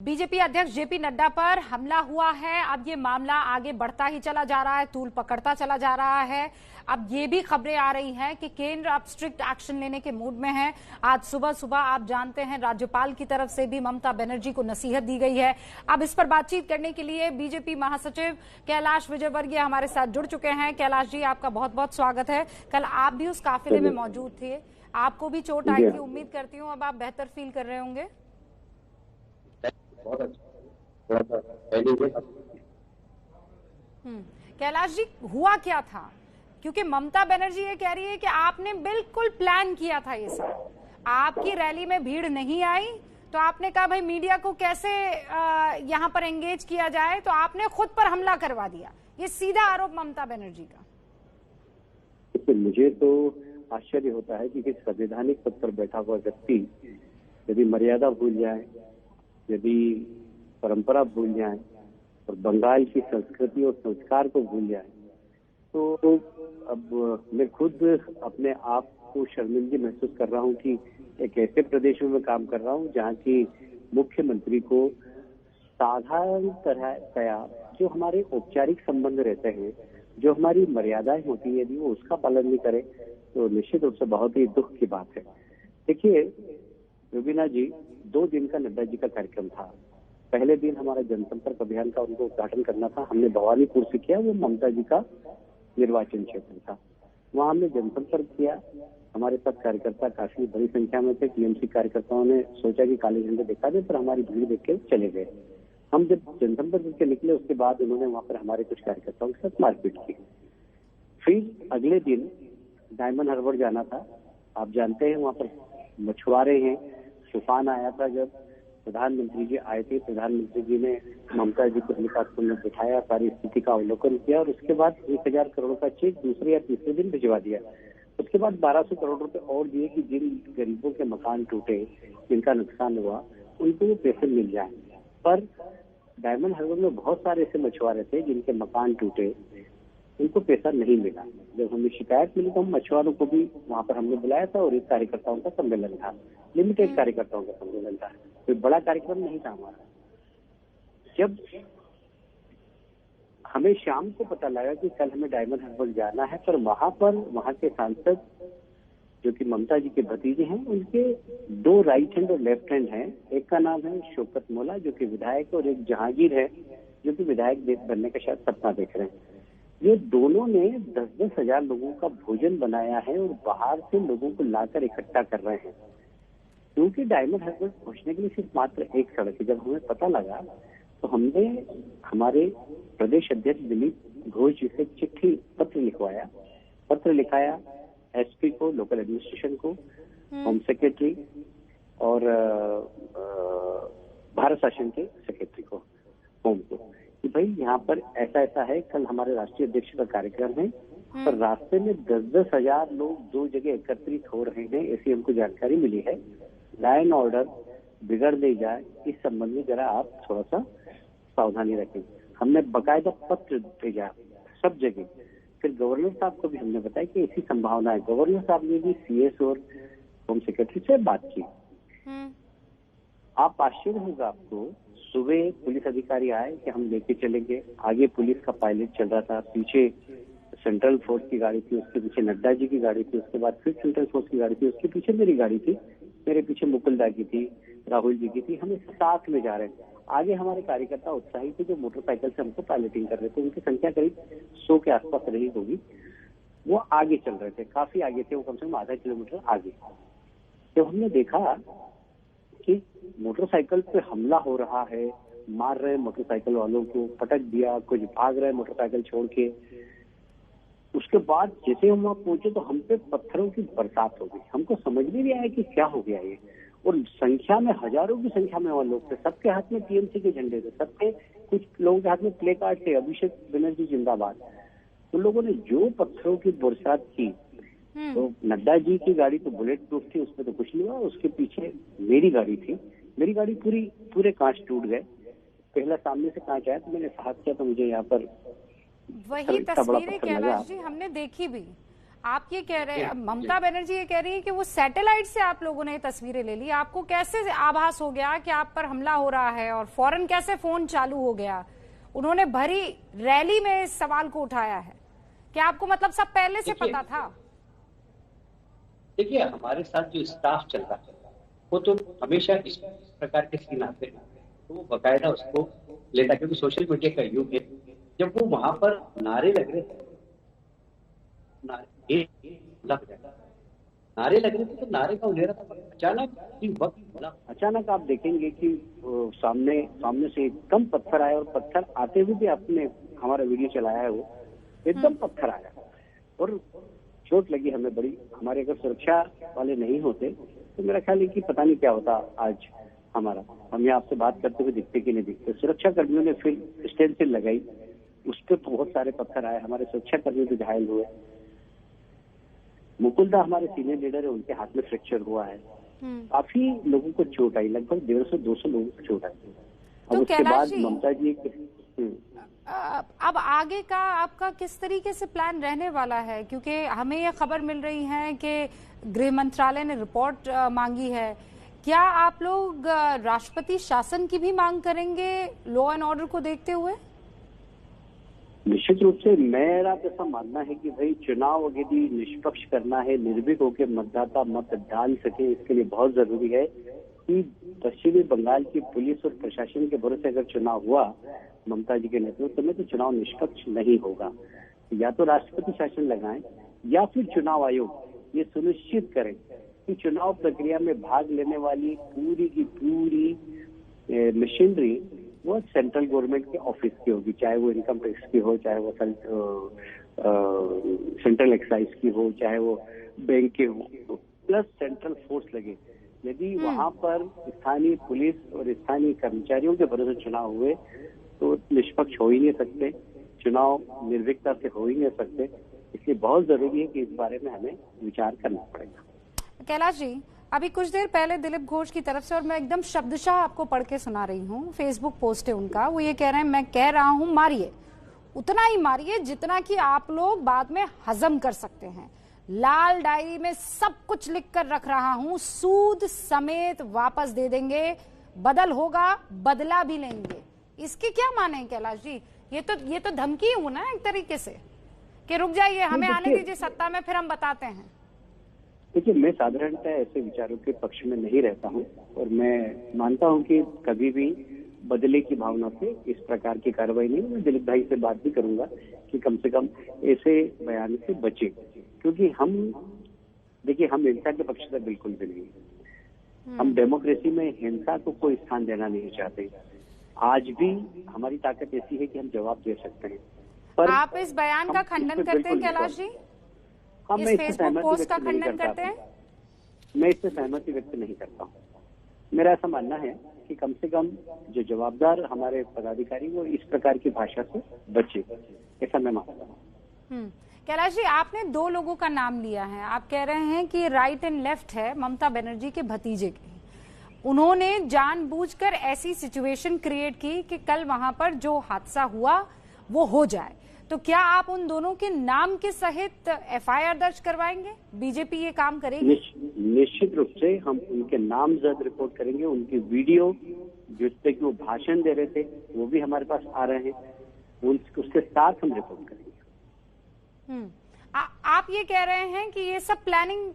BJP अध्यक्ष JP Nadda पर हमला हुआ है। अब ये मामला आगे बढ़ता ही चला जा रहा है, तूल पकड़ता चला जा रहा है। अब ये भी खबरें आ रही हैं कि केंद्र अब स्ट्रिक्ट एक्शन लेने के मूड में है। आज सुबह सुबह आप जानते हैं राज्यपाल की तरफ से भी ममता बनर्जी को नसीहत दी गई है। अब इस पर बातचीत करने के लिए बीजेपी महासचिव कैलाश विजयवर्गीय हमारे साथ जुड़ चुके हैं। कैलाश जी, आपका बहुत बहुत स्वागत है। कल आप भी उस काफिले में मौजूद थे, आपको भी चोट आई थी। उम्मीद करती हूँ अब आप बेहतर फील कर रहे होंगे। बहुत अच्छा। कैलाश जी, हुआ क्या था? क्योंकि ममता बनर्जी ये कह रही है कि आपने बिल्कुल प्लान किया था ये सब। आपकी रैली में भीड़ नहीं आई तो आपने कहा भाई मीडिया को कैसे यहाँ पर एंगेज किया जाए, तो आपने खुद पर हमला करवा दिया। ये सीधा आरोप ममता बनर्जी का। मुझे तो आश्चर्य होता है कि संवैधानिक पद पर बैठा हुआ व्यक्ति यदि मर्यादा भूल जाए, यदि परंपरा भूल जाए और बंगाल की संस्कृति और संस्कार को भूल जाए, तो अब मैं खुद अपने आप को शर्मिंदगी महसूस कर रहा हूं कि एक ऐसे प्रदेश में मैं काम कर रहा हूं जहां की मुख्यमंत्री को साधारण तरह जो हमारे औपचारिक संबंध रहते हैं, जो हमारी मर्यादाएं होती है, यदि वो उसका पालन नहीं करे तो निश्चित रूप से बहुत ही दुख की बात है। देखिए रुबीना जी, 2 दिन का नड्डा जी का कार्यक्रम था। पहले दिन हमारा जनसंपर्क अभियान का उनको उद्घाटन करना था, हमने भवानीपुर से किया। वो ममता जी का निर्वाचन क्षेत्र था, वहां हमने जनसंपर्क किया। हमारे साथ कार्यकर्ता काफी बड़ी संख्या में थे। टीएमसी कार्यकर्ताओं ने सोचा कि काले झंडे दिखा दे, पर हमारी भीड़ देख के चले गए। हम जब जनसंपर्क करके निकले उसके बाद उन्होंने वहां पर हमारे कुछ कार्यकर्ताओं के साथ मारपीट की। फिर अगले दिन डायमंड हार्बर जाना था। आप जानते हैं वहां पर मछुआरे हैं। तूफान आया था जब प्रधानमंत्री जी आए थे। प्रधानमंत्री जी ने ममता जी को हेलीकॉप्टर में बिठाया, सारी स्थिति का अवलोकन किया और उसके बाद 1000 करोड़ का चेक दूसरे या तीसरे दिन भिजवा दिया। उसके बाद 1200 करोड़ रुपए और दिए कि जिन गरीबों के मकान टूटे, जिनका नुकसान हुआ, उनको वो पैसे मिल जाए। पर डायमंड हार्बर में बहुत सारे ऐसे मछुआरे थे जिनके मकान टूटे, उनको पैसा नहीं मिला। जब हमें शिकायत मिली तो हम मछुआरों को भी वहां पर हमने बुलाया था और एक कार्यकर्ताओं का सम्मेलन था, लिमिटेड कार्यकर्ताओं का सम्मेलन था, कोई बड़ा कार्यक्रम नहीं था हमारा। जब हमें शाम को पता लगा कि कल हमें डायमंड हार्बर जाना है, पर वहां के सांसद जो कि ममता जी के भतीजे हैं, उनके 2 राइट हैंड और लेफ्ट हैंड हैं। एक का नाम है शौकत मौला जो कि विधायक, और एक जहांगीर है जो कि विधायक बनने का शायद सपना देख रहे हैं। ये दोनों ने 10-10 हजार लोगों का भोजन बनाया है और बाहर से लोगों को लाकर इकट्ठा कर रहे हैं। क्योंकि डायमंड हार्बर पहुंचने के लिए सिर्फ मात्र एक सड़क है। जब हमें पता लगा तो हमने हमारे प्रदेश अध्यक्ष दिलीप घोष जी से चिट्ठी पत्र लिखाया एसपी को, लोकल एडमिनिस्ट्रेशन को, होम सेक्रेटरी और भारत शासन के सेक्रेटरी को, होम को, कि भाई यहाँ पर ऐसा है, कल हमारे राष्ट्रीय अध्यक्ष का कार्यक्रम है पर रास्ते में 10-10 हजार लोग 2 जगह एकत्रित हो रहे हैं, ऐसी हमको जानकारी मिली है। लाइन ऑर्डर बिगड़ नहीं जाए, इस संबंध में जरा आप थोड़ा सा सावधानी रखें। हमने बकायदा पत्र भेजा सब जगह। फिर गवर्नर साहब को भी हमने बताया कि ऐसी संभावना है। गवर्नर साहब ने भी सीएस और होम सेक्रेटरी से बात की। आप आश्चर्य होगा आपको, सुबह पुलिस अधिकारी आए कि हम लेके चलेंगे। आगे पुलिस का पायलट चल रहा था, पीछे सेंट्रल फोर्स की गाड़ी थी, उसके पीछे नड्डा जी की गाड़ी थी, उसके बाद फिर सेंट्रल फोर्स की गाड़ी थी, उसके पीछे मेरी गाड़ी थी, मेरे पीछे मुकुलदा की थी, राहुल जी की थी। हम साथ में जा रहे हैं। आगे हमारे कार्यकर्ता उत्साही थे जो मोटरसाइकिल से हमको पायलटिंग कर रहे थे। उनकी संख्या करीब 100 के आसपास रही होगी। वो आगे चल रहे थे, काफी आगे थे, वो कम से कम आधा किलोमीटर आगे। जब हमने देखा कि मोटरसाइकिल पे हमला हो रहा है, मार रहे मोटरसाइकिल वालों को, पटक दिया, कुछ भाग रहे मोटरसाइकिल छोड़ के, उसके बाद जैसे हम वहां पहुंचे तो हम पे पत्थरों की बरसात हो गई। हमको समझ में नहीं आया कि क्या हो गया ये। और संख्या में, हजारों की संख्या में वहां लोग थे, सबके हाथ में टीएमसी के झंडे थे, सबके, कुछ लोगों के हाथ में प्ले कार्ड थे, अभिषेक बनर्जी जिंदाबाद। उन लोगों ने जो पत्थरों की बरसात की, तो नड्डा जी की गाड़ी तो बुलेट प्रूफ थी, उसमें तो कुछ नहीं हुआ। उसके पीछे मेरी गाड़ी थी, मेरी गाड़ी पूरे कांच टूट गए। पहला सामने से कांच आया तो मैंने साहस किया तो मुझे यहाँ पर वही तस्वीरें कैलाश जी हमने देखी भी। आप ये कह रहे हैं, ममता बनर्जी ये कह रही है कि वो सैटेलाइट से आप लोगों ने तस्वीरें ले ली, आपको कैसे आभास हो गया कि आप पर हमला हो रहा है और फौरन कैसे फोन चालू हो गया? उन्होंने भरी रैली में इस सवाल को उठाया है। क्या आपको मतलब सब पहले से पता था? देखिए, हमारे साथ जो स्टाफ चल रहा है वो तो हमेशा इस प्रकार के सीन आते हैं तो वो बकायदा उसको लेता, क्योंकि सोशल मीडिया का युग है। जब वो वहां पर नारे लग रहे थे, नारे लग रहे थे तो नारे का उल्लेख था। अचानक आप देखेंगे कि सामने से एकदम पत्थर आया, और पत्थर आते हुए भी आपने हमारा वीडियो चलाया है, वो एकदम पत्थर आया और चोट लगी हमें बड़ी। हमारे अगर सुरक्षा वाले नहीं होते तो मेरा ख्याल है कि पता नहीं क्या होता आज हमारा। हम यहाँ आपसे बात करते हुए दिखते कि नहीं दिखते। सुरक्षा कर्मियों ने फिर स्टेंसिल लगाई, उस पर बहुत सारे पत्थर आए, हमारे सुरक्षा कर्मी तो घायल हुए। मुकुलदा हमारे सीनियर लीडर है, उनके हाथ में फ्रैक्चर हुआ है। काफी लोगों को चोट आई, लगभग 150-200 लोगों को चोट आई। अब उसके बाद ममता जी अब आगे का आपका किस तरीके से प्लान रहने वाला है? क्योंकि हमें यह खबर मिल रही है कि गृह मंत्रालय ने रिपोर्ट मांगी है। क्या आप लोग राष्ट्रपति शासन की भी मांग करेंगे लॉ एंड ऑर्डर को देखते हुए? निश्चित रूप से मेरा ऐसा मानना है कि भाई चुनाव यदि निष्पक्ष करना है, निर्भीक होकर मतदाता मत डाल सके, इसके लिए बहुत जरूरी है कि पश्चिमी बंगाल की पुलिस और प्रशासन के भरोसे अगर चुनाव हुआ ममता जी के नेतृत्व में तो चुनाव निष्पक्ष नहीं होगा। या तो राष्ट्रपति शासन लगाएं या फिर चुनाव आयोग ये सुनिश्चित करें कि चुनाव प्रक्रिया में भाग लेने वाली पूरी की पूरी मशीनरी वो सेंट्रल गवर्नमेंट के ऑफिस की होगी, चाहे वो इनकम टैक्स की हो, चाहे वो सेंट्रल एक्साइज की हो, चाहे वो बैंक के हो, प्लस सेंट्रल फोर्स लगे। यदि वहां पर स्थानीय पुलिस और स्थानीय कर्मचारियों के भरोसे चुनाव हुए तो निष्पक्ष हो ही नहीं सकते, चुनाव निर्भीकता से हो ही नहीं सकते। इसलिए बहुत जरूरी है कि इस बारे में हमें विचार करना पड़ेगा। कैलाश जी, अभी कुछ देर पहले दिलीप घोष की तरफ से, और मैं एकदम शब्दशः आपको पढ़ के सुना रही हूँ, फेसबुक पोस्ट है उनका, वो ये कह रहे हैं, मैं कह रहा हूँ मारिए, उतना ही मारिए जितना कि आप लोग बाद में हजम कर सकते हैं। लाल डायरी में सब कुछ लिख कर रख रहा हूँ, सूद समेत वापस दे देंगे, बदल होगा बदला भी लेंगे। इसके क्या माने हैं कैलाश जी? ये तो धमकी हुई ना एक तरीके से कि रुक जाइए, हमें आने दीजिए सत्ता में, फिर हम बताते हैं। देखिए, मैं साधारणतः ऐसे विचारों के पक्ष में नहीं रहता हूं और मैं मानता हूं कि कभी भी बदले की भावना से इस प्रकार की कार्रवाई नहीं। मैं दिलीप भाई से बात भी करूंगा कि कम से कम ऐसे बयान से बचे, क्योंकि हम हिंसा के पक्ष से बिल्कुल भी नहीं। हम डेमोक्रेसी में हिंसा को कोई स्थान देना नहीं चाहते। आज भी हमारी ताकत ऐसी है कि हम जवाब दे सकते हैं। पर आप इस बयान का खंडन करते हैं कैलाश जी? इस फेसबुक पोस्ट का खंडन करते हैं? मैं इससे सहमति व्यक्त नहीं करता हूँ। मेरा ऐसा मानना है कि कम से कम जो जवाबदार हमारे पदाधिकारी वो इस प्रकार की भाषा से बचे, ऐसा मैं मानता हूँ। कैलाश जी, आपने 2 लोगों का नाम लिया है। आप कह रहे हैं कि राइट एंड लेफ्ट है ममता बनर्जी के भतीजे के, उन्होंने जानबूझकर ऐसी सिचुएशन क्रिएट की कि कल वहां पर जो हादसा हुआ वो हो जाए। तो क्या आप उन दोनों के नाम के सहित एफआईआर दर्ज करवाएंगे? बीजेपी ये काम करेगी? निश्चित रूप से हम उनके नाम जल्द रिपोर्ट करेंगे। उनकी वीडियो जिसपे कि वो भाषण दे रहे थे वो भी हमारे पास आ रहे हैं, उसके साथ हम रिपोर्ट करेंगे। आप ये कह रहे हैं कि ये सब प्लानिंग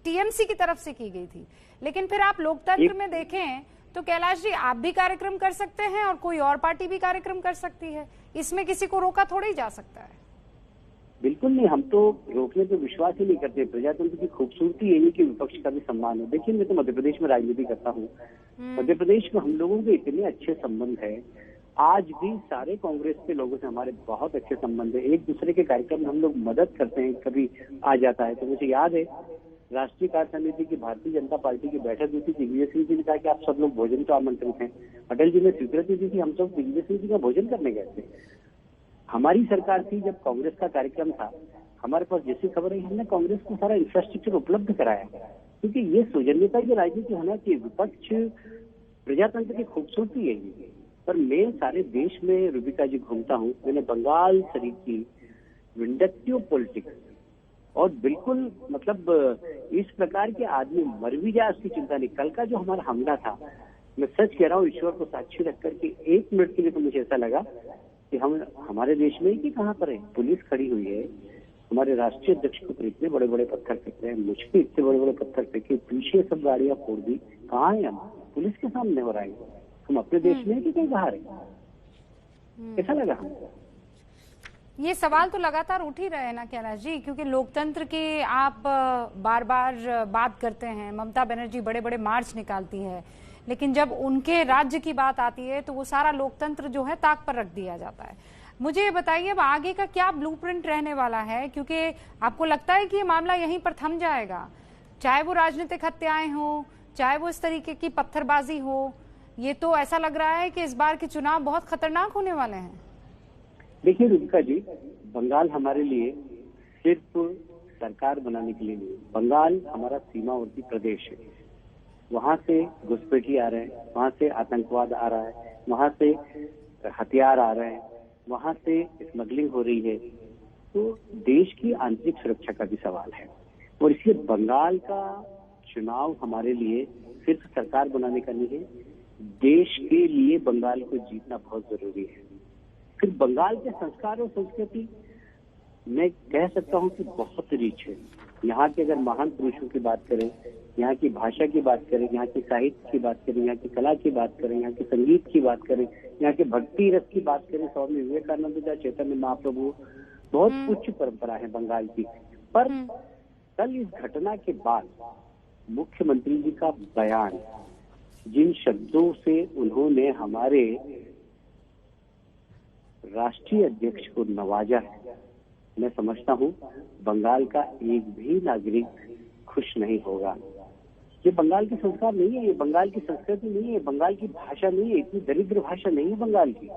टीएमसी की तरफ से की गई थी, लेकिन फिर आप लोकतंत्र में देखें तो कैलाश जी, आप भी कार्यक्रम कर सकते हैं और कोई और पार्टी भी कार्यक्रम कर सकती है, इसमें किसी को रोका थोड़ा ही जा सकता है। बिल्कुल नहीं, हम तो रोकने पे विश्वास ही नहीं करते। प्रजातंत्र की खूबसूरती यही कि विपक्ष का भी सम्मान हो। देखिए, मैं तो मध्य प्रदेश में राजनीति करता हूँ। मध्य प्रदेश में हम लोगों के इतने अच्छे संबंध है, आज भी सारे कांग्रेस के लोगों से हमारे बहुत अच्छे संबंध है। एक दूसरे के कार्यक्रम में हम लोग मदद करते हैं, कभी आ जाता है तो मुझे याद है राष्ट्रीय कार्य समिति की भारतीय जनता पार्टी की बैठक हुई थी। दिग्विजय सिंह जी ने कहा कि आप सब लोग भोजन को आमंत्रित हैं। अटल जी ने स्वीकृति दी थी, हम सब दिग्विजय सिंह जी का भोजन करने गए थे। हमारी सरकार थी जब कांग्रेस का कार्यक्रम था, हमारे पास जैसी खबर है हमने कांग्रेस को सारा इंफ्रास्ट्रक्चर उपलब्ध कराया, क्योंकि ये सौजन्यता की राजनीति होना चाहिए। विपक्ष प्रजातंत्र की खूबसूरती है ये। पर मैं सारे देश में रूबिका जी घूमता हूँ, मैंने बंगाल शरीफ की विंडक्टिव पॉलिटिक्स और बिल्कुल मतलब इस प्रकार के आदमी मर भी जाए उसकी चिंता नहीं। कल का जो हमारा हमला था, मैं सच कह रहा हूँ, ईश्वर को साक्षी रख करके 1 मिनट के लिए तो मुझे ऐसा लगा कि हम हमारे देश में कि कहाँ पर है, पुलिस खड़ी हुई है, हमारे राष्ट्रीय अध्यक्ष के ऊपर इतने बड़े बड़े पत्थर फेंक रहे हैं, मुझ पे इतने बड़े बड़े पत्थर फेंके, पीछे सब गाड़ियां फोड़ दी, कहाँ है हम, पुलिस के सामने हो रहा है, हम अपने देश में है कि कहीं बाहर है, ऐसा लगा हमको। ये सवाल तो लगातार उठ ही रहे हैं ना कैलाश जी, क्योंकि लोकतंत्र की आप बार बार बात करते हैं। ममता बनर्जी बड़े बड़े मार्च निकालती है, लेकिन जब उनके राज्य की बात आती है तो वो सारा लोकतंत्र जो है ताक पर रख दिया जाता है। मुझे ये बताइए अब आगे का क्या ब्लूप्रिंट रहने वाला है, क्योंकि आपको लगता है कि ये मामला यहीं पर थम जाएगा, चाहे वो राजनीतिक हत्याएं हो, चाहे वो इस तरीके की पत्थरबाजी हो? ये तो ऐसा लग रहा है कि इस बार के चुनाव बहुत खतरनाक होने वाले हैं। देखिए रुचिका जी, बंगाल हमारे लिए सिर्फ सरकार बनाने के लिए नहीं, बंगाल हमारा सीमावर्ती प्रदेश है, वहां से घुसपैठी आ रहे हैं, वहां से आतंकवाद आ रहा है, वहां से हथियार आ रहे हैं, वहां से स्मगलिंग हो रही है, तो देश की आंतरिक सुरक्षा का भी सवाल है। और इसलिए बंगाल का चुनाव हमारे लिए सिर्फ सरकार बनाने का नहीं है, देश के लिए बंगाल को जीतना बहुत जरूरी है। फिर बंगाल के संस्कार और संस्कृति मैं कह सकता हूं कि बहुत रिच है। यहाँ के अगर महान पुरुषों की बात करें, यहाँ की भाषा की बात करें, यहाँ के साहित्य की बात करें, यहाँ की कला की बात करें, यहाँ के संगीत की बात करें, यहाँ के भक्ति रस की बात करें, स्वामी विवेकानंद या चैतन्य महाप्रभु, बहुत उच्च परंपरा है बंगाल की। पर कल इस घटना के बाद मुख्यमंत्री जी का बयान, जिन शब्दों से उन्होंने हमारे राष्ट्रीय अध्यक्ष को नवाजा है, मैं समझता हूं बंगाल का एक भी नागरिक खुश नहीं होगा। ये बंगाल की संस्कार नहीं है, ये बंगाल की संस्कृति नहीं है, बंगाल की भाषा नहीं है, इतनी दरिद्र भाषा नहीं है बंगाल की।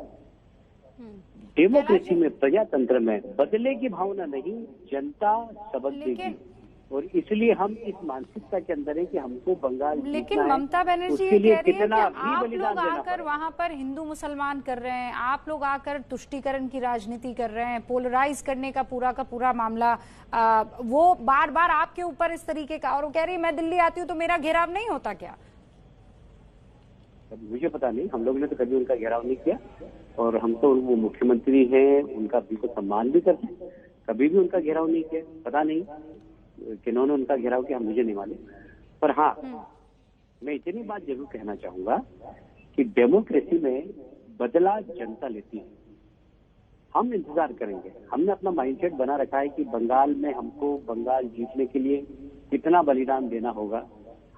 डेमोक्रेसी में, प्रजातंत्र में बदले की भावना नहीं, जनता सबक देगी, और इसलिए हम इस मानसिकता के अंदर है कि हमको बंगाल, लेकिन ममता बनर्जी ये कह रही है कि आप लोग आकर वहां पर हिंदू मुसलमान कर रहे हैं, आप लोग आकर तुष्टीकरण की राजनीति कर रहे हैं, पोलराइज करने का पूरा मामला वो बार बार आपके ऊपर इस तरीके का, और वो कह रही है मैं दिल्ली आती हूँ तो मेरा घेराव नहीं होता क्या? मुझे पता नहीं, हम लोग ने तो कभी उनका घेराव नहीं किया, और हम तो वो मुख्यमंत्री हैं, उनका बिल्कुल सम्मान भी करते हैं, कभी भी उनका घेराव नहीं किया। पता नहीं किन्होंने उनका घेराव किया, मुझे नहीं मालूम। पर हाँ, मैं इतनी बात जरूर कहना चाहूंगा कि डेमोक्रेसी में बदला जनता लेती है। हम इंतजार करेंगे, हमने अपना माइंडसेट बना रखा है कि बंगाल में हमको बंगाल जीतने के लिए कितना बलिदान देना होगा,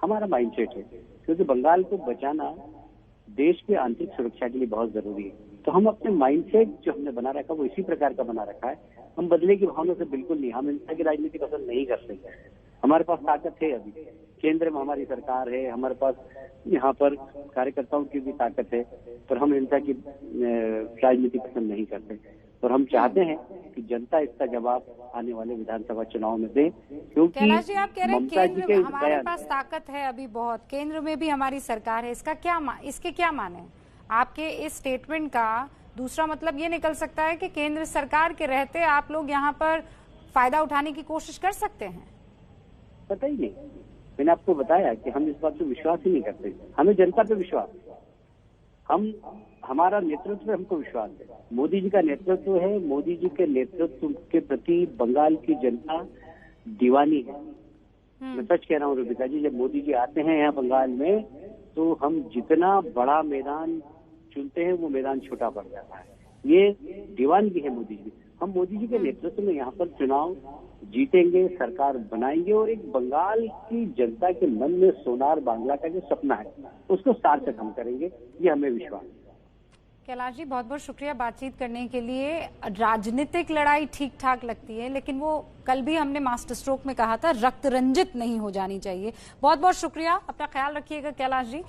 हमारा माइंडसेट है, क्योंकि बंगाल को बचाना देश की आंतरिक सुरक्षा के लिए बहुत जरूरी है। तो हम अपने माइंडसेट जो हमने बना रखा वो इसी प्रकार का बना रखा है। हम बदले की भावना से बिल्कुल नहीं, हम हिंसा की राजनीति पसंद नहीं करते। हमारे पास ताकत है, अभी केंद्र में हमारी सरकार है, हमारे पास यहाँ पर कार्यकर्ताओं की भी ताकत है, पर हम हिंसा की राजनीति पसंद नहीं करते। और हम चाहते हैं कि जनता इसका जवाब आने वाले विधानसभा चुनाव में दे, क्योंकि कैलाश जी आप कह रहे हैं केंद्र में हमारे पास ताकत है अभी बहुत, केंद्र में भी हमारी सरकार है, इसके क्या माने? आपके इस स्टेटमेंट का दूसरा मतलब ये निकल सकता है कि केंद्र सरकार के रहते आप लोग यहाँ पर फायदा उठाने की कोशिश कर सकते हैं। पता ही नहीं, मैंने आपको बताया कि हम इस बात पे विश्वास ही नहीं करते। हमें जनता पे विश्वास है, हमारा नेतृत्व पे हमको विश्वास है। मोदी जी का नेतृत्व है, मोदी जी के नेतृत्व के प्रति बंगाल की जनता दीवानी है। मैं सच कह रहा हूँ रुबिका जी, जब मोदी जी आते हैं यहाँ बंगाल में तो हम जितना बड़ा मैदान चुनते हैं वो मैदान छोटा पड़ जाता है। ये दीवानगी है मोदी जी। हम मोदी जी के नेतृत्व में यहाँ पर चुनाव जीतेंगे, सरकार बनाएंगे, और एक बंगाल की जनता के मन में सोनार बांग्ला का जो सपना है उसको सार्थक हम करेंगे, ये हमें विश्वास है। कैलाश जी बहुत बहुत शुक्रिया बातचीत करने के लिए। राजनीतिक लड़ाई ठीक ठाक लगती है, लेकिन वो कल भी हमने मास्टर स्ट्रोक में कहा था रक्त रंजित नहीं हो जानी चाहिए। बहुत बहुत शुक्रिया, अपना ख्याल रखिएगा कैलाश जी।